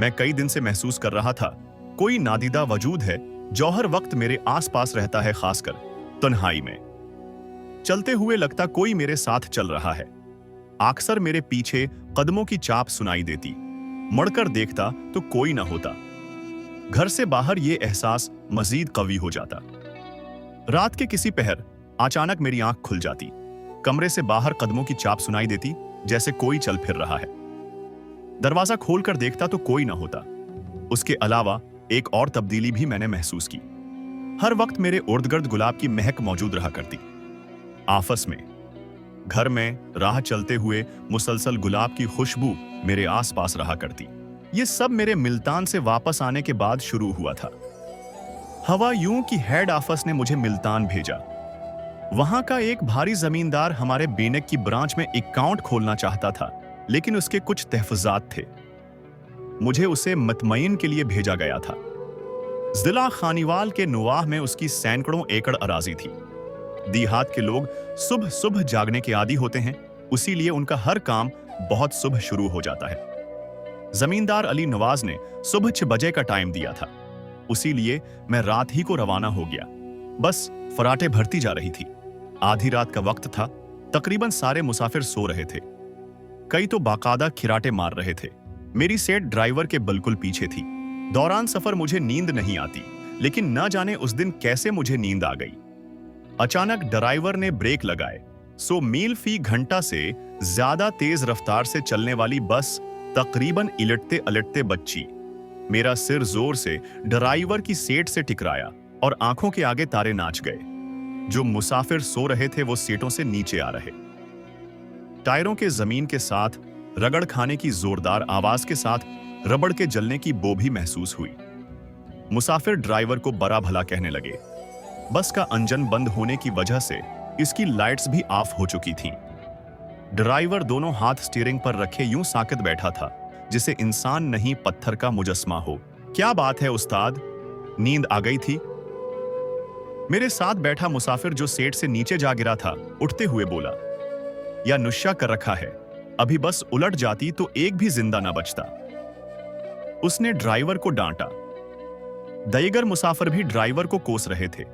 मैं कई दिन से महसूस कर रहा था, कोई नादीदा वजूद है जो हर वक्त मेरे आसपास रहता है, खासकर तन्हाई में। चलते हुए लगता कोई मेरे साथ चल रहा है। अक्सर मेरे पीछे कदमों की चाप सुनाई देती, मुड़कर देखता तो कोई ना होता। घर से बाहर ये एहसास मजीद कवी हो जाता। रात के किसी पहर अचानक मेरी आंख खुल जाती। कमरे से बाहर कदमों की चाप सुनाई देती, जैसे कोई चल फिर रहा है। दरवाजा खोलकर देखता तो कोई ना होता। उसके अलावा एक और तब्दीली भी मैंने महसूस की। हर वक्त मेरे इर्द-गिर्द गुलाब की महक मौजूद रहा करती। आपस में, घर में, राह चलते हुए मुसलसल गुलाब की खुशबू मेरे आसपास रहा करती। ये सब मेरे मुल्तान से वापस आने के बाद शुरू हुआ था। हवा यूं कि हेड ऑफिस ने मुझे मुल्तान भेजा। वहां का एक भारी जमींदार हमारे बेनक की ब्रांच में अकाउंट खोलना चाहता था, लेकिन उसके कुछ तहफ़्फ़ुज़ात थे। मुझे उसे मतमईन के लिए भेजा गया था। जिला खानीवाल के नुवाह में उसकी सैकड़ों एकड़ अराजी थी। देहात के लोग सुबह सुबह जागने के आदी होते हैं, उसीलिए उनका हर काम बहुत सुबह शुरू हो जाता है। जमींदार अली नवाज ने सुबह 6 बजे का टाइम दिया था, उसीलिए मैं रात ही को रवाना हो गया। बस फराटे भरती जा रही थी। आधी रात का वक्त था, तकरीबन सारे मुसाफिर सो रहे थे। कई तो बाकायदा खिराटे मार रहे थे। मेरी सीट ड्राइवर के बिल्कुल पीछे थी। दौरान सफर मुझे नींद नहीं आती, लेकिन न जाने उस दिन कैसे मुझे नींद आ गई। अचानक ड्राइवर ने ब्रेक लगाए, सो मील फी घंटा से ज्यादा तेज रफ्तार से चलने वाली बस तकरीबन इलटते अलटते बच्ची। मेरा सिर जोर से ड्राइवर की सीट से टकराया और आंखों के आगे तारे नाच गए। जो मुसाफिर सो रहे थे वो सीटों से नीचे आ रहे। टायरों के जमीन के साथ रगड़ खाने की जोरदार आवाज के साथ रबड़ के जलने की बो भी महसूस हुई। मुसाफिर ड्राइवर को बड़ा भला कहने लगे। बस का इंजन बंद होने की वजह से इसकी लाइट्स भी ऑफ हो चुकी थीं। ड्राइवर दोनों हाथ स्टीयरिंग पर रखे यूं साकित बैठा था, जिसे इंसान नहीं पत्थर का मुजस्मा हो। क्या बात है उस्ताद, नींद आ गई थी? मेरे साथ बैठा मुसाफिर जो सीट से नीचे जा गिरा था, उठते हुए बोला, या नुश्या कर रखा है, अभी बस उलट जाती तो एक भी जिंदा ना बचता। उसने ड्राइवर को डांटा। दईगर मुसाफिर भी ड्राइवर को कोस रहे थे,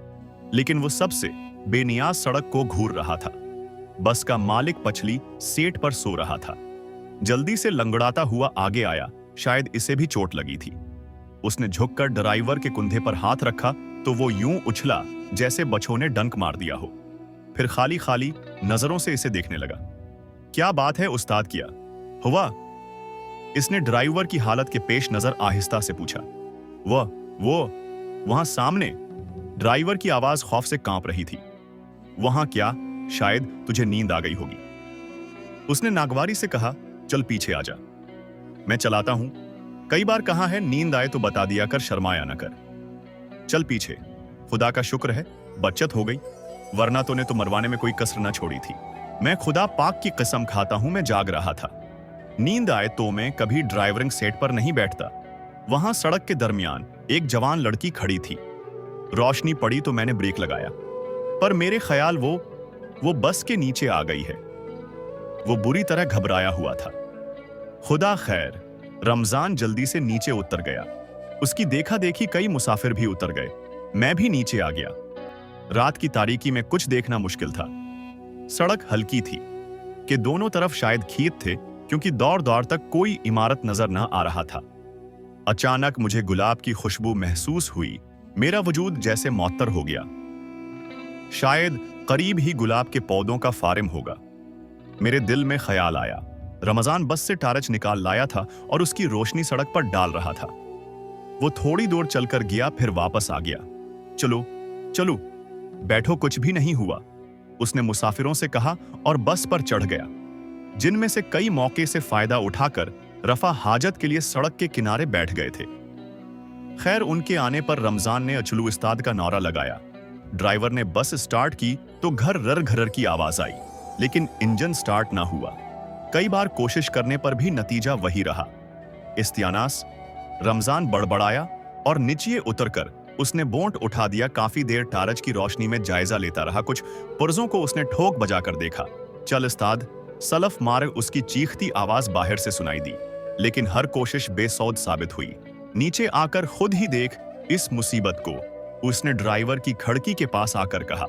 लेकिन वो सबसे बेनियाज सड़क को घूर रहा था। बस का मालिक पछली सीट पर सो रहा था। जल्दी से लंगड़ाता हुआ आगे आया, शायद इसे भी चोट लगी थी। उसने झुककर ड्राइवर के कुंधे पर हाथ रखा तो वो यूं उछला जैसे बछों ने डंक मार दिया हो। फिर खाली खाली नजरों से इसे देखने लगा। क्या बात है उस्ताद, किया हुआ? इसने ड्राइवर की हालत के पेश नजर आहिस्ता से पूछा। वो वहां सामने। ड्राइवर की आवाज खौफ से कांप रही थी। वहां क्या? शायद तुझे नींद आ गई होगी। उसने नागवारी से कहा, चल पीछे आ जा, मैं चलाता हूं। कई बार कहा है नींद आए तो बता दिया कर, शर्माया न कर। चल पीछे। खुदा का शुक्र है बचत हो गई, वरना तूने तो मरवाने में कोई कसर न छोड़ी थी। मैं खुदा पाक की कसम खाता हूं, मैं जाग रहा था। नींद आए तो मैं कभी ड्राइवरिंग सीट पर नहीं बैठता। वहां सड़क के दरमियान एक जवान लड़की खड़ी थी। रोशनी पड़ी तो मैंने ब्रेक लगाया, पर मेरे ख्याल वो बस के नीचे आ गई है। वो बुरी तरह घबराया हुआ था। खुदा खैर, रमजान जल्दी से नीचे उतर गया। उसकी देखा देखी कई मुसाफिर भी उतर गए। मैं भी नीचे आ गया। रात की तारीकी में कुछ देखना मुश्किल था। सड़क हल्की थी कि दोनों तरफ शायद खेत थे, क्योंकि दौर दौर तक कोई इमारत नजर न आ रहा था। अचानक मुझे गुलाब की खुशबू महसूस हुई। मेरा वजूद जैसे मुअत्तर हो गया। शायद करीब ही गुलाब के पौधों का फार्म होगा। मेरे दिल में ख्याल आया। रमजान बस से टारच निकाल लाया था और उसकी रोशनी सड़क पर डाल रहा था। वो थोड़ी दूर चलकर गया, फिर वापस आ गया। चलो चलो, बैठो, कुछ भी नहीं हुआ, उसने मुसाफिरों से कहा और बस पर चढ़ गया, जिनमें से कई मौके से फायदा उठाकर रफा हाजत के लिए सड़क के किनारे बैठ गए थे। खैर, उनके आने पर रमजान ने अचलू उस्ताद का नारा लगाया। ड्राइवर ने बस स्टार्ट की तो घर रर घरर की आवाज आई, लेकिन इंजन स्टार्ट ना हुआ। कई बार कोशिश करने पर भी नतीजा वही रहा। इस्तियानास रमजान बड़बड़ाया और नीचे उतरकर उसने बोंट उठा दिया। काफी देर टारच की रोशनी में जायजा लेता रहा। कुछ पुर्जों को उसने ठोक बजाकर देखा। चल उस्ताद, सलफ मार, उसकी चीखती आवाज बाहर से सुनाई दी। लेकिन हर कोशिश बेसौद साबित हुई। नीचे आकर खुद ही देख इस मुसीबत को, उसने ड्राइवर की खिड़की के पास आकर कहा।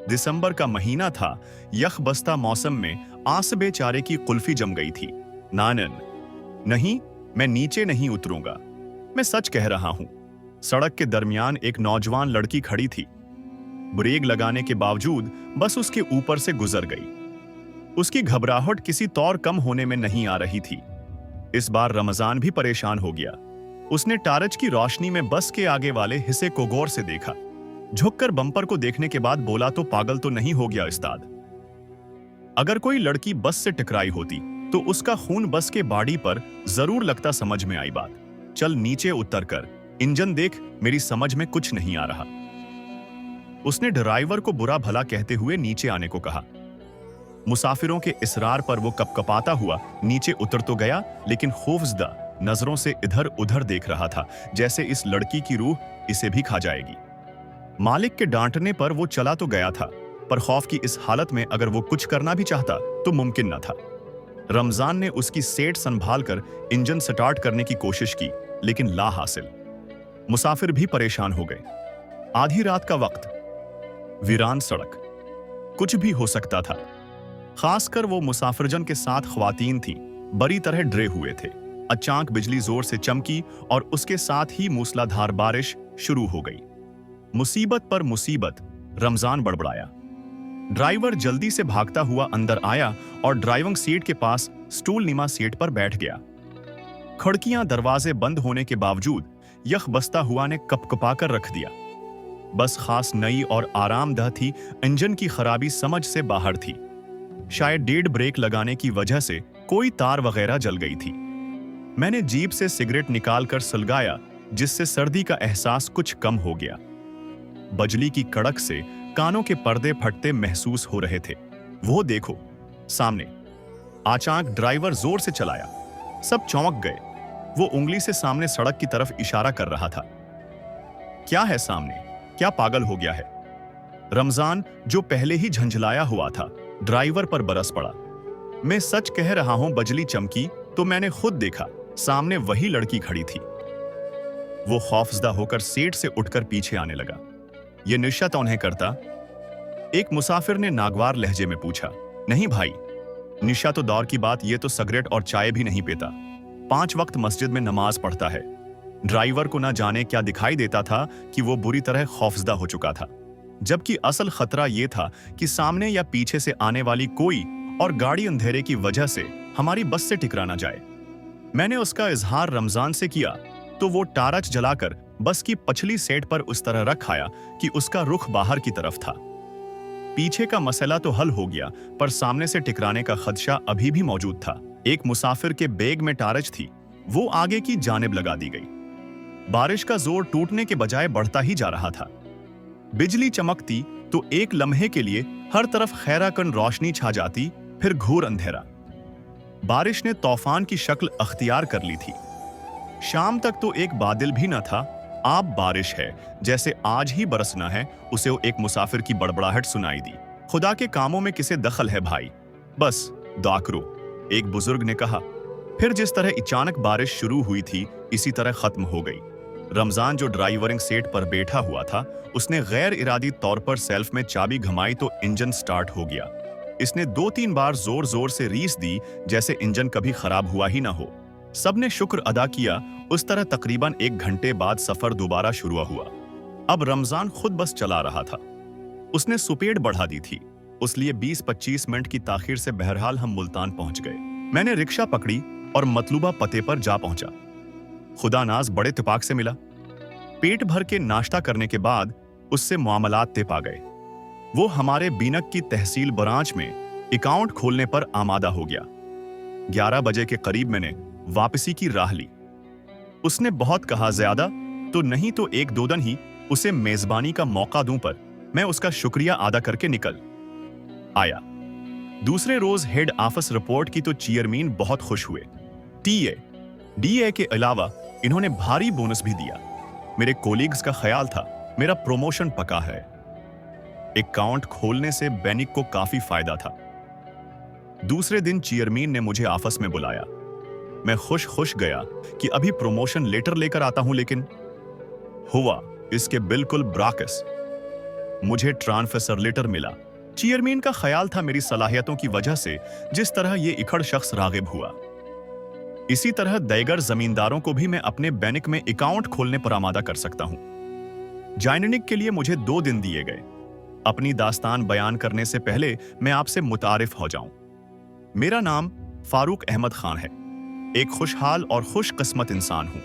दिसंबर का महीना था, यखबस्ता मौसम में आस बेचारे की कुल्फी जम गई थी। नानन, नहीं, मैं नीचे नहीं उतरूंगा, मैं सच कह रहा हूं। सड़क के दरमियान एक नौजवान लड़की खड़ी थी। ब्रेक लगाने के बावजूद बस उसके ऊपर से गुजर गई। उसकी घबराहट किसी तौर कम होने में नहीं आ रही थी। इस बार रमजान भी परेशान हो गया। उसने टार्च की रोशनी में बस के आगे वाले हिस्से को गौर से देखा। झुककर बम्पर को देखने के बाद बोला, तो पागल तो नहीं हो गया उस्ताद? अगर कोई लड़की बस से टकराई होती तो उसका खून बस के बॉडी पर जरूर लगता। समझ में आई बात? चल नीचे उतर कर इंजन देख, मेरी समझ में कुछ नहीं आ रहा। उसने ड्राइवर को बुरा भला कहते हुए नीचे आने को कहा। मुसाफिरों के इसरार पर वो कपकपाता हुआ नीचे उतर तो गया, लेकिन खौफजदा नजरों से इधर उधर देख रहा था, जैसे इस लड़की की रूह इसे भी खा जाएगी। मालिक के डांटने पर वो चला तो गया था, पर खौफ की इस हालत में अगर वो कुछ करना भी चाहता तो मुमकिन न था। रमजान ने उसकी सेट संभाल कर इंजन स्टार्ट करने की कोशिश की, लेकिन ला हासिल। मुसाफिर भी परेशान हो गए। आधी रात का वक्त, वीरान सड़क, कुछ भी हो सकता था। खासकर वो मुसाफिरजन के साथ ख्वातीन थीं, बड़ी तरह डरे हुए थे। अचानक बिजली जोर से चमकी और उसके साथ ही मूसलाधार बारिश शुरू हो गई। मुसीबत पर मुसीबत, रमजान बड़बड़ाया। ड्राइवर जल्दी से भागता हुआ अंदर आया और ड्राइविंग सीट के पास स्टूल नीमा सीट पर बैठ गया। खिड़कियां दरवाजे बंद होने के बावजूद यखबस्ता हुआ ने कपकपाकर रख दिया। बस खास नई और आरामदह थी, इंजन की खराबी समझ से बाहर थी। शायद डेढ़ ब्रेक लगाने की वजह से कोई तार वगैरह जल गई थी। मैंने जीप से सिगरेट निकालकर सुलगाया, जिससे सर्दी का एहसास कुछ कम हो गया। बजली की कड़क से कानों के पर्दे फटते महसूस हो रहे थे। वो देखो सामने। अचानक ड्राइवर जोर से चलाया। सब चौंक गए। वो उंगली से सामने सड़क की तरफ इशारा कर रहा था। क्या है सामने? क्या पागल हो गया है? रमजान, जो पहले ही झंझलाया हुआ था, ड्राइवर पर बरस पड़ा। मैं सच कह रहा हूं, बजली चमकी तो मैंने खुद देखा, सामने वही लड़की खड़ी थी। वो खौफजदा होकर सीट से उठकर पीछे आने लगा। ये नशा तो उन्हें करता? एक मुसाफिर ने नागवार लहजे में पूछा। नहीं भाई, निशा तो दौर की बात, ये तो सिगरेट और चाय भी नहीं पीता। 5 वक्त मस्जिद में नमाज पढ़ता है। ड्राइवर को ना जाने क्या दिखाई देता था कि वो बुरी तरह खौफजदा हो चुका था, जबकि असल खतरा ये था कि सामने या पीछे से आने वाली कोई और गाड़ी अंधेरे की वजह से हमारी बस से टकरा ना जाए। मैंने उसका इजहार रमजान से किया तो वो टार्च जलाकर बस की पछली सीट पर उस तरह रख आया कि उसका रुख बाहर की तरफ था। पीछे का मसला तो हल हो गया, पर सामने से टकराने का खदशा अभी भी मौजूद था। एक मुसाफिर के बैग में टार्च थी, वो आगे की जानिब लगा दी गई। बारिश का जोर टूटने के बजाय बढ़ता ही जा रहा था। बिजली चमकती तो एक लम्हे के लिए हर तरफ खैराकन रोशनी छा जाती, फिर घोर अंधेरा। बारिश ने तूफान की शक्ल अख्तियार कर ली थी। शाम तक तो एक बादल भी न था, आप बारिश है जैसे आज ही बरसना है, उसे एक मुसाफिर की बड़बड़ाहट सुनाई दी। खुदा के कामों में किसे दखल है भाई, बस दुआ करो, एक बुजुर्ग ने कहा। फिर जिस तरह अचानक बारिश शुरू हुई थी, इसी तरह खत्म हो गई। रमजान, जो ड्राइवरिंग सीट पर बैठा हुआ था, उसने गैर इरादी तौर पर सेल्फ में चाबी घुमाई तो इंजन स्टार्ट हो गया। इसने 2-3 बार जोर जोर से रीस दी, जैसे इंजन कभी खराब हुआ ही ना हो। सबने शुक्र अदा किया। उस तरह तकरीबन 1 घंटे बाद सफर दोबारा शुरू हुआ। अब रमजान खुद बस चला रहा था। उसने सुपेड़ बढ़ा दी थी, उसलिए 20-25 मिनट की ताखीर से बहरहाल हम मुल्तान पहुंच गए। मैंने रिक्शा पकड़ी और मतलूबा पते पर जा पहुंचा। खुदा नाज बड़े इत्तेफाक से मिला। पेट भर के नाश्ता करने के बाद उससे मामलात तय पा गए। वो हमारे बीनक की तहसील ब्रांच में अकाउंट खोलने पर आमादा हो गया। 11 बजे के करीब मैंने वापसी की राह ली। उसने बहुत कहा, ज्यादा तो नहीं तो 1-2 दिन ही उसे मेजबानी का मौका दूं, पर मैं उसका शुक्रिया अदा करके निकल आया। दूसरे रोज हेड ऑफिस रिपोर्ट की तो चेयरमैन बहुत खुश हुए। डीए के अलावा इन्होंने भारी बोनस भी दिया। मेरे कोलीग्स का ख्याल था मेरा प्रमोशन पका है। अकाउंट खोलने से बैनिक को काफी फायदा था। दूसरे दिन चेयरमैन ने मुझे ऑफिस में बुलाया। मैं खुश गया कि अभी प्रमोशन लेटर लेकर आता हूं, लेकिन हुआ इसके बिल्कुल ब्राकस। मुझे ट्रांसफर लेटर मिला। चेयरमैन का ख्याल था मेरी सलाहियतों की वजह से जिस तरह ये इखड़ शख्स रागिब हुआ, इसी तरह दीगर जमींदारों को भी मैं अपने बैंक में अकाउंट खोलने पर आमादा कर सकता हूं। ज्वाइनिंग के लिए मुझे 2 दिन दिए गए। अपनी दास्तान बयान करने से पहले मैं आपसे मुतारिफ हो जाऊं। मेरा नाम फारूक अहमद खान है। एक खुशहाल और खुशकिस्मत इंसान हूं।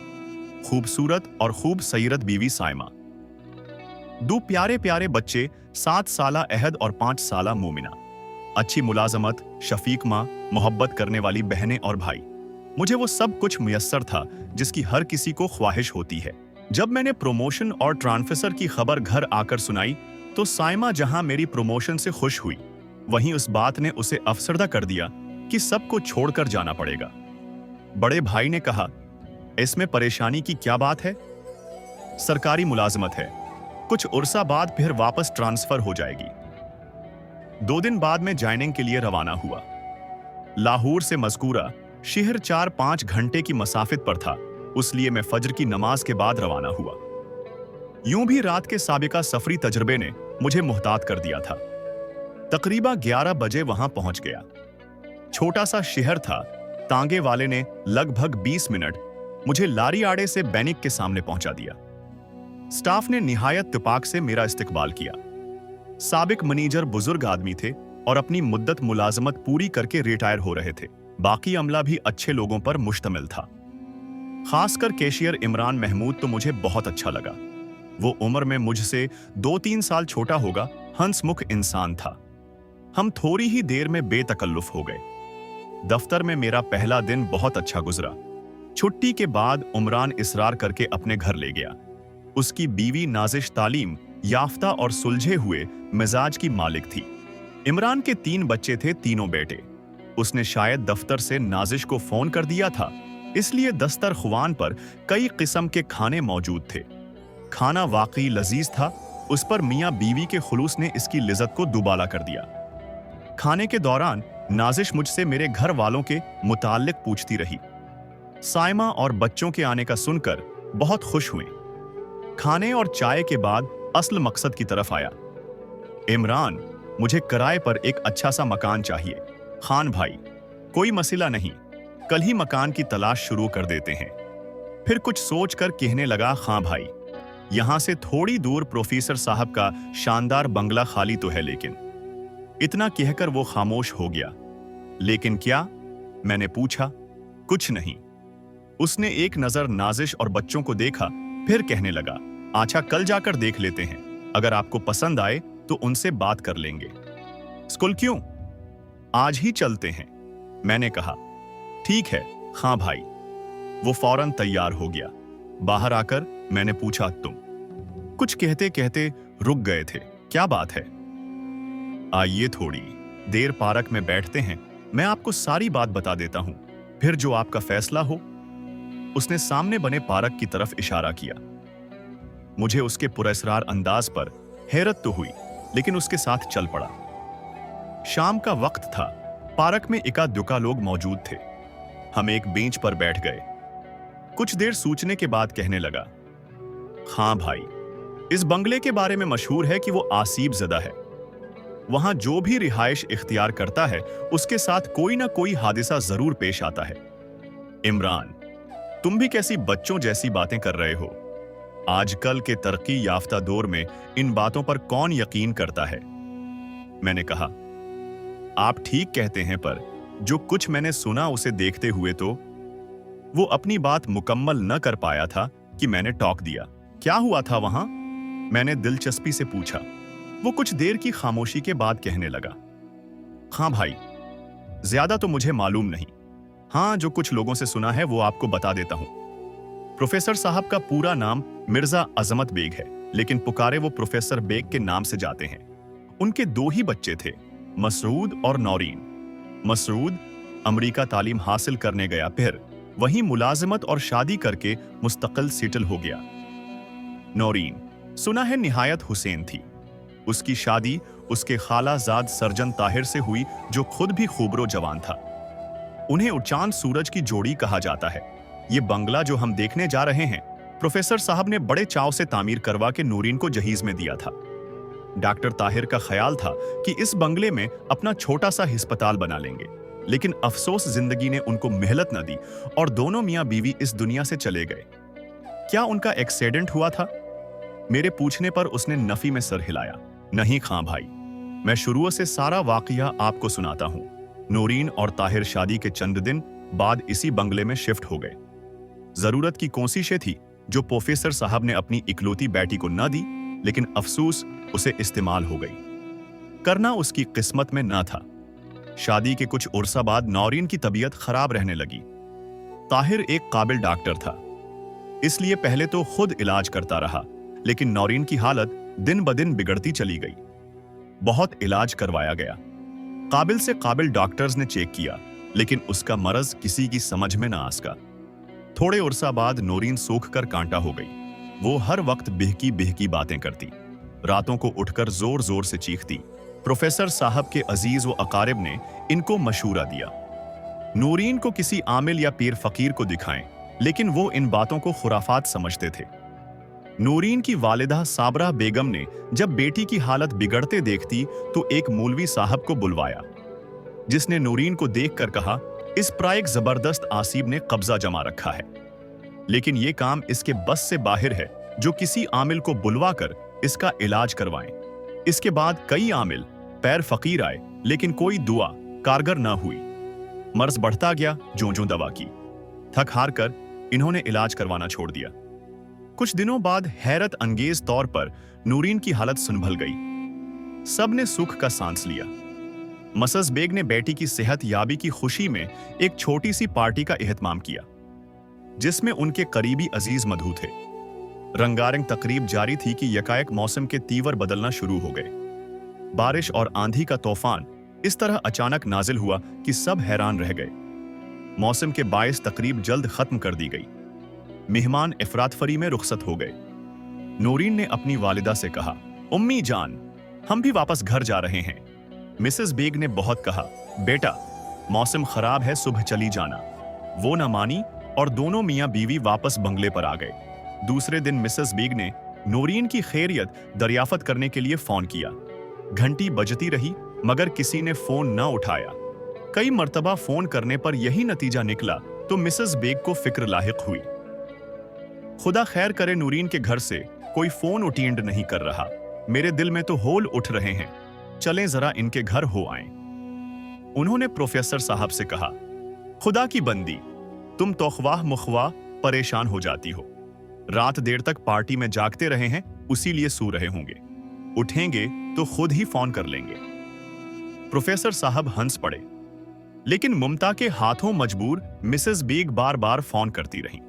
खूबसूरत और खूब सईरत बीवी साइमा, 2 प्यारे प्यारे बच्चे, 7 साला अहद और 5 साला मोमिना, अच्छी मुलाजमत, शफीक माँ, मोहब्बत करने वाली बहनें और भाई। मुझे वो सब कुछ मुयस्सर था जिसकी हर किसी को ख्वाहिश होती है। जब मैंने प्रमोशन और ट्रांसफर की खबर घर आकर सुनाई तो साइमा जहां मेरी प्रमोशन से खुश हुई, वहीं उस बात ने उसे अफसरदा कर दिया कि सबको छोड़कर जाना पड़ेगा। बड़े भाई ने कहा, इसमें परेशानी की क्या बात है? सरकारी मुलाजमत है, कुछ उर्सा बाद फिर वापस ट्रांसफर हो जाएगी। 2 दिन बाद मैं ज्वाइनिंग के लिए रवाना हुआ। लाहौर से मज़कूरा शहर 4-5 घंटे की मसाफत पर था, उसलिए मैं फजर की नमाज के बाद रवाना हुआ। यूं भी रात के साबिका सफरी तजर्बे ने मुझे मुहतात कर दिया था। तकरीबा 11 बजे वहां पहुंच गया। छोटा सा शहर था। तांगे वाले ने लगभग 20 मिनट मुझे लारी आड़े से बैनिक के सामने पहुंचा दिया। स्टाफ ने निहायत तिपाक से मेरा इस्तकबाल किया। साबिक मैनेजर बुजुर्ग आदमी थे और अपनी मुद्दत मुलाजमत पूरी करके रिटायर हो रहे थे। बाकी अमला भी अच्छे लोगों पर मुश्तमिल था। खासकर कैशियर इमरान महमूद तो मुझे बहुत अच्छा लगा। वो उम्र में मुझसे 2-3 साल छोटा होगा, हंसमुख इंसान था। हम थोड़ी ही देर में बेतकल्लुफ हो गए। दफ्तर में मेरा पहला दिन बहुत अच्छा गुजरा। छुट्टी के बाद उमरान इसरार करके अपने घर ले गया। उसकी बीवी नाजिश तालीम याफ्ता और सुलझे हुए मिजाज की मालिक थी। इमरान के 3 बच्चे थे, तीनों बेटे। उसने शायद दफ्तर से नाजिश को फोन कर दिया था, इसलिए दस्तरख्वान पर कई किस्म के खाने मौजूद थे। खाना वाकई लजीज था। उस पर मियां बीवी के खुलूस ने इसकी लिज्जत को दुबाला कर दिया। खाने के दौरान नाजिश मुझसे मेरे घर वालों के मुताल्लिक पूछती रही। साइमा और बच्चों के आने का सुनकर बहुत खुश हुए। खाने और चाय के बाद असल मकसद की तरफ आया। इमरान, मुझे किराए पर एक अच्छा सा मकान चाहिए। खान भाई, कोई मसला नहीं, कल ही मकान की तलाश शुरू कर देते हैं। फिर कुछ सोचकर कहने लगा, खां भाई, यहां से थोड़ी दूर प्रोफेसर साहब का शानदार बंगला खाली तो है, लेकिन। इतना कहकर वो खामोश हो गया। लेकिन क्या? मैंने पूछा। कुछ नहीं। उसने एक नजर नाजिश और बच्चों को देखा, फिर कहने लगा, अच्छा कल जाकर देख लेते हैं, अगर आपको पसंद आए तो उनसे बात कर लेंगे। स्कूल क्यों? आज ही चलते हैं, मैंने कहा। ठीक है खां भाई। वो फौरन तैयार हो गया। बाहर आकर मैंने पूछा, तुम? कुछ कहते कहते रुक गए थे, क्या बात है? आइए थोड़ी देर पार्क में बैठते हैं, मैं आपको सारी बात बता देता हूं, फिर जो आपका फैसला हो। उसने सामने बने पार्क की तरफ इशारा किया। मुझे उसके पुरस्कार अंदाज पर हैरत तो हुई, लेकिन उसके साथ चल पड़ा। शाम का वक्त था। पार्क में इक्का दुक्का लोग मौजूद थे। हम एक बेंच पर बैठ गए। कुछ देर सोचने के बाद कहने लगा, हाँ भाई, इस बंगले के बारे में मशहूर है कि वो आसीब ज़दा है। वहां जो भी रिहाइश इख्तियार करता है उसके साथ कोई ना कोई हादिसा जरूर पेश आता है। इमरान, तुम भी कैसी बच्चों जैसी बातें कर रहे हो? आजकल के तरक्की याफ्ता दौर में इन बातों पर कौन यकीन करता है? मैंने कहा, आप ठीक कहते हैं, पर जो कुछ मैंने सुना उसे देखते हुए तो। वो अपनी बात मुकम्मल न कर पाया था कि मैंने टोक दिया। क्या हुआ था वहां? मैंने दिलचस्पी से पूछा। वो कुछ देर की खामोशी के बाद कहने लगा, हाँ भाई, ज्यादा तो मुझे मालूम नहीं। हाँ, जो कुछ लोगों से सुना है वो आपको बता देता हूं। प्रोफेसर साहब का पूरा नाम मिर्जा अजमत बेग है, लेकिन पुकारे वो प्रोफेसर बेग के नाम से जाते हैं। उनके 2 ही बच्चे थे, मसरूद और नौरीन। मसरूद अमेरिका तालीम हासिल करने गया, फिर वहीं मुलाजिमत और शादी करके मुस्तकिल सेटल हो गया। नौरीन सुना है निहायत हुसैन थी। उसकी शादी उसके खालाजाद सर्जन ताहिर से हुई, जो खुद भी खूबरो जवान था। उन्हें चांद सूरज की जोड़ी कहा जाता है। ये बंगला जो हम देखने जा रहे हैं, प्रोफेसर साहब ने बड़े चाव से तामीर करवा के नूरीन को जहीज में दिया था। डॉक्टर ताहिर का ख्याल था कि इस बंगले में अपना छोटा सा अस्पताल बना लेंगे, लेकिन अफसोस जिंदगी ने उनको मेहनत न दी और दोनों मियां बीवी इस दुनिया से चले गए। क्या उनका एक्सीडेंट हुआ था? मेरे पूछने पर उसने नफी में सर हिलाया। नहीं खां भाई, मैं शुरू से सारा वाकया आपको सुनाता हूं। नूरीन और ताहिर शादी के चंद दिन बाद इसी बंगले में शिफ्ट हो गए। जरूरत की कोशिशें थी जो प्रोफेसर साहब ने अपनी इकलौती बेटी को न दी, लेकिन अफसोस उसे इस्तेमाल हो गई। करना उसकी किस्मत में न था। शादी के कुछ उर्सा बाद नौरीन की तबीयत खराब रहने लगी। ताहिर एक काबिल डॉक्टर था, इसलिए पहले तो खुद इलाज करता रहा, लेकिन नौरीन की हालत दिन ब दिन बिगड़ती चली गई। बहुत इलाज करवाया गया, काबिल से काबिल डॉक्टर्स ने चेक किया, लेकिन उसका मरज किसी की समझ में न आसका। थोड़े उर्सा बाद नौरीन सूख कर कांटा हो गई। वो हर वक्त बिहकी बिहकी बातें करती, रातों को उठकर जोर जोर से चीखती। प्रोफेसर साहब के अजीज व अकारिब ने इनको मशूरा दिया, नूरीन को किसी आमिल या पीर फकीर को दिखाएं, लेकिन वो इन बातों को खुराफात समझते थे। नूरीन की वालिदा साबरा बेगम ने जब बेटी की हालत बिगड़ते देखती तो एक मौलवी साहब को बुलवाया, जिसने नूरीन को देखकर कहा, इस पर एक जबरदस्त आसिब ने कब्जा जमा रखा है, लेकिन ये काम इसके बस से बाहर है जो किसी आमिल को बुलवा कर इसका इलाज करवाएं। इसके बाद कई आमिल पैर फकीर आए, लेकिन कोई दुआ कारगर ना हुई। मर्ज बढ़ता गया। जो दवा की, थक हार कर इन्होंने इलाज करवाना छोड़ दिया। कुछ दिनों बाद हैरत अंगेज तौर पर नूरीन की हालत सुनभल गई। सब ने सुख का सांस लिया। मसस बेग ने बेटी की सेहत याबी की खुशी में एक छोटी सी पार्टी का एहतमाम किया, जिसमें उनके करीबी अजीज मधु थे। रंगारंग तकरीब जारी थी कि यकायक मौसम के तीवर बदलना शुरू हो गए। बारिश और आंधी का तूफान इस तरह अचानक नाजिल हुआ कि सब हैरान रह गए। मौसम के बायस तकरीब जल्द खत्म कर दी गई। मेहमान इफरातफरी में रुखसत हो गए। नूरीन ने अपनी वालिदा से कहा, उम्मी जान, हम भी वापस घर जा रहे हैं। मिसेस बेग ने बहुत कहा, बेटा मौसम खराब है, सुबह चली जाना। वो न मानी और दोनों मियां बीवी वापस बंगले पर आ गए। दूसरे दिन मिसेस बेग ने नूरीन की खैरियत दरियाफत करने के लिए फोन किया। घंटी बजती रही, मगर किसी ने फोन न उठाया। कई मर्तबा फोन करने पर यही नतीजा निकला तो मिसेस बेग को फिक्र लाहिक हुई। खुदा खैर करे, नूरीन के घर से कोई फोन अटेंड नहीं कर रहा। मेरे दिल में तो होल उठ रहे हैं, चलें जरा इनके घर हो आएं। उन्होंने प्रोफेसर साहब से कहा, खुदा की बंदी, तुम तो ख्वाह मुख्वाह परेशान हो जाती हो। रात देर तक पार्टी में जागते रहे हैं, उसी लिए सो रहे होंगे। उठेंगे तो खुद ही फोन कर लेंगे। प्रोफेसर साहब हंस पड़े, लेकिन ममता के हाथों मजबूर मिसेस बेग बार बार फोन करती रहीं।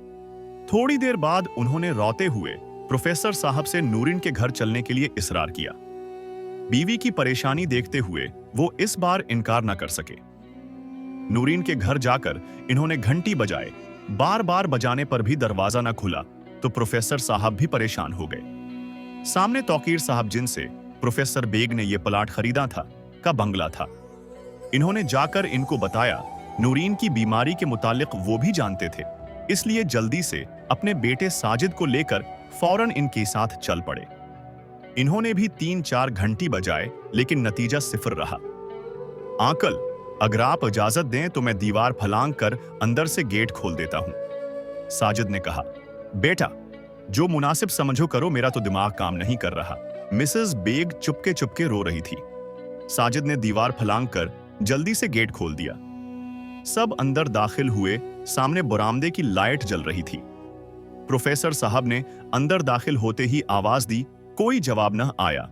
थोड़ी देर बाद उन्होंने रोते हुए प्रोफेसर साहब से नूरीन के घर चलने के लिए इसरार किया। बीवी की परेशानी देखते हुए वो इस बार इनकार न कर सके। नूरीन के घर जाकर इन्होंने घंटी बजाए। बार बार बजाने पर भी दरवाजा न खुला तो प्रोफेसर साहब भी परेशान हो गए। सामने तौकीर साहब, जिनसे प्रोफेसर बेग ने यह प्लाट खरीदा था, का बंगला था। इन्होंने जाकर इनको बताया। नूरीन की बीमारी के मुतालिक वो भी जानते थे, इसलिए जल्दी से अपने बेटे साजिद को लेकर फौरन इनके साथ चल पड़े। इन्होंने भी 3-4 घंटी बजाए, लेकिन नतीजा सिफर रहा। आंकल, अगर आप इजाजत दें तो मैं दीवार फलांग कर अंदर से गेट खोल देता हूं। साजिद ने कहा, बेटा जो मुनासिब समझो करो, मेरा तो दिमाग काम नहीं कर रहा। मिसेस बेग चुपके चुपके रो रही थी। साजिद ने दीवार फलांग कर जल्दी से गेट खोल दिया। सब अंदर दाखिल हुए। सामने बरामदे की लाइट जल रही थी। प्रोफेसर साहब ने अंदर दाखिल होते ही आवाज दी, कोई जवाब न आया।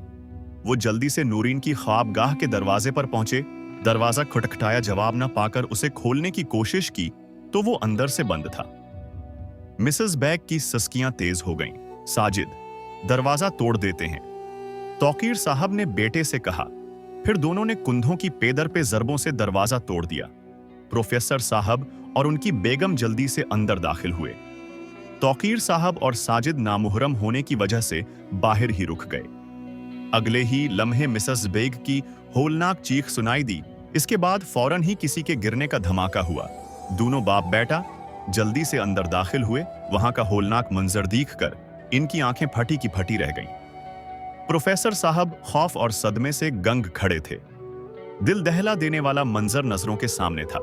वो जल्दी से नूरीन की ख्वाबगाह के दरवाजे पर पहुंचे। दरवाजा खटखटाया, जवाब न पाकर उसे खोलने की कोशिश की तो वो अंदर से बंद था। मिसेस बेग की सस्कियां तेज हो गईं। साजिद, दरवाजा तोड़ देते हैं। तौकीर साहब ने बेटे से कहा। फिर दोनों ने कुंधों की पेदर पे जरबों से दरवाजा तोड़ दिया। प्रोफेसर साहब और उनकी बेगम जल्दी से अंदर दाखिल हुए। तौकीर साहब और साजिद नामुहरम होने की वजह से बाहर ही रुक गए। अगले ही लम्हे मिसेस बेग की होलनाक चीख सुनाई दी, इसके बाद फौरन ही किसी के गिरने का धमाका हुआ। दोनों बाप बेटा जल्दी से अंदर दाखिल हुए। वहां का होलनाक मंजर देखकर इनकी आंखें फटी की फटी रह गईं। प्रोफेसर साहब खौफ और सदमे से गंग खड़े थे। दिल दहला देने वाला मंजर नजरों के सामने था।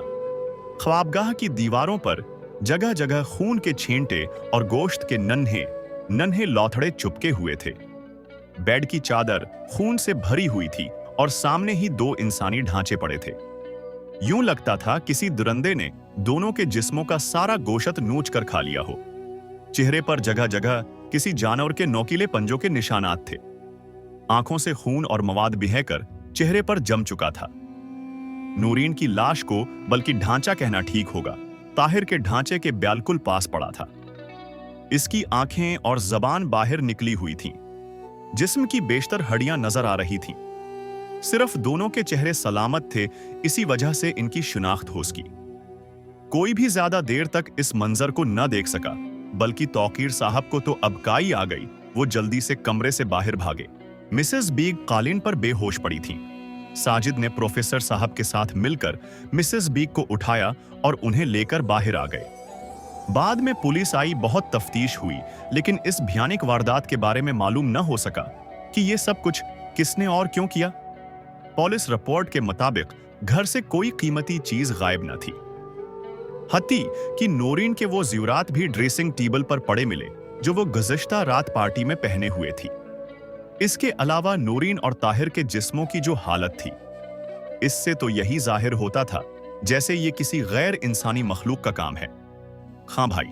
ख्वाबगाह की दीवारों पर जगह जगह खून के छींटे और गोश्त के नन्हे नन्हे लौथड़े चुपके हुए थे। बेड की चादर खून से भरी हुई थी और सामने ही दो इंसानी ढांचे पड़े थे। यूं लगता था किसी दुरंदे ने दोनों के जिस्मों का सारा गोश्त नोच कर खा लिया हो। चेहरे पर जगह जगह किसी जानवर के नोकीले पंजों के निशानात थे। आंखों से खून और मवाद बहकर चेहरे पर जम चुका था। नूरीन की लाश को, बल्कि ढांचा कहना ठीक होगा, ताहिर के ढांचे के बिल्कुल पास पड़ा था। इसकी आंखें और जबान बाहर निकली हुई थीं। जिस्म की बेशतर हड्डियां नजर आ रही थीं। सिर्फ दोनों के चेहरे सलामत थे, इसी वजह से इनकी शिनाख्त हो सकी। कोई भी ज्यादा देर तक इस मंजर को न देख सका, बल्कि तौकीर साहब को तो अबकाई आ गई। वो जल्दी से कमरे से बाहर भागे। मिसेस बीग कालीन पर बेहोश पड़ी थीं। साजिद ने प्रोफेसर साहब के साथ मिलकर मिसेस बीग को उठाया और उन्हें लेकर बाहर आ गए। बाद में पुलिस आई, बहुत तफ्तीश हुई, लेकिन इस भयानक वारदात के बारे में मालूम न हो सका कि ये सब कुछ किसने और क्यों किया। पुलिस रिपोर्ट के मुताबिक घर से कोई कीमती चीज गायब न थी। हत्ती कि नूरीन के वो ज़ेवरात भी ड्रेसिंग टेबल पर पड़े मिले जो वो गुज़श्ता रात पार्टी में पहने हुए थी। इसके अलावा नूरीन और ताहिर के जिस्मों की जो हालत थी, इससे तो यही जाहिर होता था जैसे ये किसी गैर इंसानी मखलूक का काम है। हाँ भाई,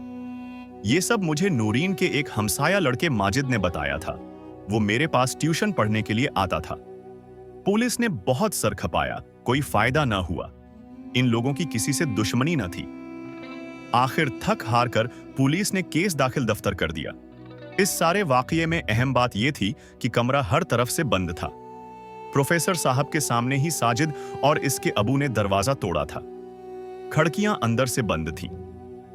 ये सब मुझे नूरीन के एक हमसाया लड़के माजिद ने बताया था। वो मेरे पास ट्यूशन पढ़ने के लिए आता था। पुलिस ने बहुत सर खपाया, कोई फायदा ना हुआ। इन लोगों की किसी से दुश्मनी न थी। आखिर थक हार कर पुलिस ने केस दाखिल दफ्तर कर दिया। इस सारे वाकये में अहम बात यह थी कि कमरा हर तरफ से बंद था। प्रोफेसर साहब के सामने ही साजिद और इसके अबू ने दरवाजा तोड़ा था। खिड़कियां अंदर से बंद थीं।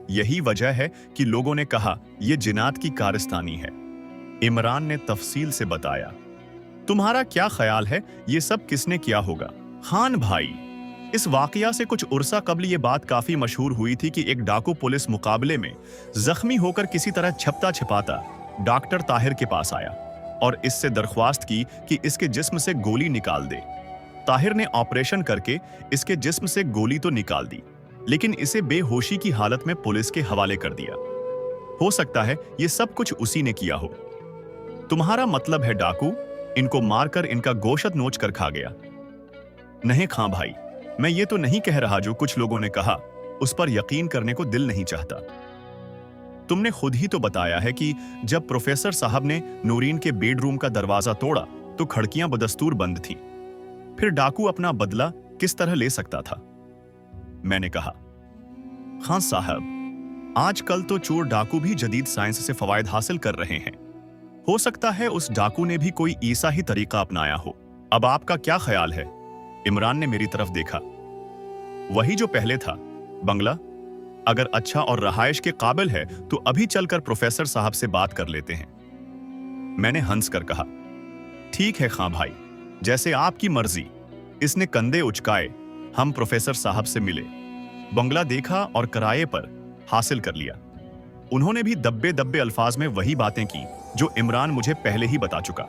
यही वजह है कि लोगों ने कहा यह जिनात की कारस्तानी है। इमरान ने तफसील से बताया। तुम्हारा क्या ख्याल है, ये सब किसने किया होगा? खान भाई, इस वाकया से कुछ उर्सा कबल ये बात काफी मशहूर हुई थी कि एक डाकू पुलिस मुकाबले में जख्मी होकर किसी तरह छपता छिपाता डॉक्टर ताहिर के पास आया और इससे दरख्वास्त की कि इसके जिस्म से गोली निकाल दे। ताहिर ने ऑपरेशन करके इसके जिस्म से गोली तो निकाल दी, लेकिन इसे बेहोशी की हालत में पुलिस के हवाले कर दिया। हो सकता है ये सब कुछ उसी ने किया हो। तुम्हारा मतलब है डाकू इनको मारकर इनका गोश्त नोच कर खा गया? नहीं खां भाई, मैं ये तो नहीं कह रहा जो कुछ लोगों ने कहा, उस पर यकीन करने को दिल नहीं चाहता। तुमने खुद ही तो बताया है कि जब प्रोफेसर साहब ने नूरीन के बेडरूम का दरवाजा तोड़ा तो खिड़कियां बदस्तूर बंद थीं। फिर डाकू अपना बदला किस तरह ले सकता था? मैंने कहा, खान साहब, आजकल तो चोर डाकू भी जदीद साइंस से फवायद हासिल कर रहे हैं। हो सकता है उस डाकू ने भी कोई ईसा ही तरीका अपनाया हो। अब आपका क्या ख्याल है? इमरान ने मेरी तरफ देखा। वही जो पहले था, बंगला। अगर अच्छा और रहायश के काबिल है तो अभी चलकर प्रोफेसर साहब से बात कर लेते हैं। मैंने हंस कर कहा, ठीक है खां भाई, जैसे आपकी मर्जी। इसने कंधे उचकाए। हम प्रोफेसर साहब से मिले, बंगला देखा और किराए पर हासिल कर लिया। उन्होंने भी दब्बे दब्बे अल्फाज में वही बातें की जो इमरान मुझे पहले ही बता चुका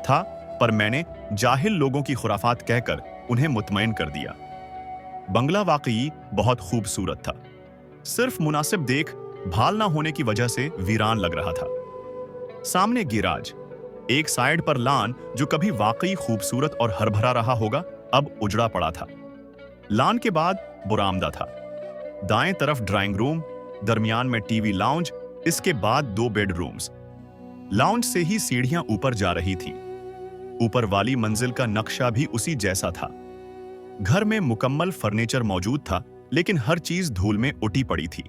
था, पर मैंने जाहिल लोगों की खुराफात कहकर उन्हें मुतमईन कर दिया। बंगला वाकई बहुत खूबसूरत था, सिर्फ मुनासिब देख भाल ना होने की वजह से वीरान लग रहा था। सामने गिराज, एक साइड पर लान जो कभी वाकई खूबसूरत और हरभरा रहा होगा, अब उजड़ा पड़ा था। लान के बाद बुरामदा था, दाएं तरफ ड्राइंग रूम, दरमियान में टीवी लाउंज, इसके बाद 2 बेडरूम्स। लाउंज से ही सीढ़ियां ऊपर जा रही थीं। ऊपर वाली मंजिल का नक्शा भी उसी जैसा था। घर में मुकम्मल फर्नीचर मौजूद था, लेकिन हर चीज धूल में उटी पड़ी थी।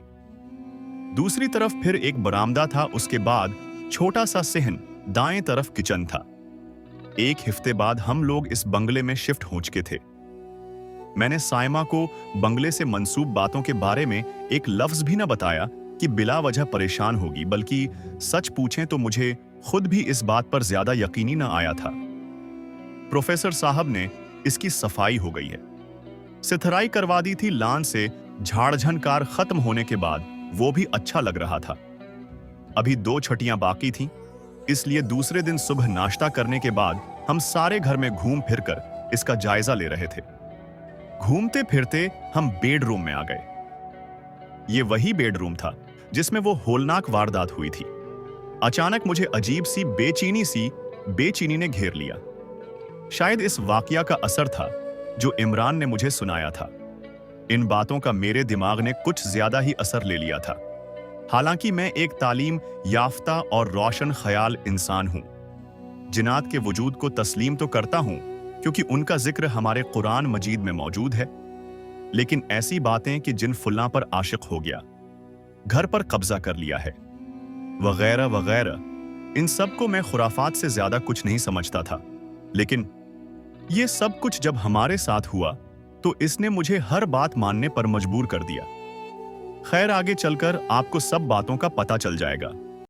दूसरी तरफ फिर एक बरामदा था, उसके बाद छोटा सा सहन, दाएं तरफ किचन था। एक हफ्ते बाद हम लोग इस बंगले में शिफ्ट हो चुके थे। मैंने साइमा को बंगले से मंसूब बातों के बारे में एक लफ्ज भी न बताया कि बिला वजह परेशान होगी, बल्कि सच पूछें तो मुझे खुद भी इस बात पर ज्यादा यकीनी न आया था। प्रोफेसर साहब ने इसकी सफाई हो गई है, सिथराई करवा दी थी लान से झाड़ झनकार खत्म होने के बाद, वो भी अच्छा लग रहा था। अभी 2 छटियां बाकी थीं, इसलिए दूसरे दिन सुबह नाश्ता करने के बाद हम सारे घर में घूम फिर कर इसका जायजा ले रहे थे। घूमते फिरते हम बेडरूम में आ गए। ये वही बेडरूम था जिसमें वो होलनाक वारदात हुई थी। अचानक मुझे अजीब सी बेचैनी ने घेर लिया। शायद इस वाकया का असर था जो इमरान ने मुझे सुनाया था। इन बातों का मेरे दिमाग ने कुछ ज्यादा ही असर ले लिया था। हालांकि मैं एक तालीम याफ्ता और रोशन ख्याल इंसान हूं, जिन्नात के वजूद को तस्लीम तो करता हूं क्योंकि उनका जिक्र हमारे कुरान मजीद में मौजूद है, लेकिन ऐसी बातें कि जिन फुल्लां पर आशिक हो गया, घर पर कब्जा कर लिया है, वगैरह वगैरह, इन सब को मैं खुराफात से ज्यादा कुछ नहीं समझता था। लेकिन ये सब कुछ जब हमारे साथ हुआ तो इसने मुझे हर बात मानने पर मजबूर कर दिया। खैर, आगे चलकर आपको सब बातों का पता चल जाएगा।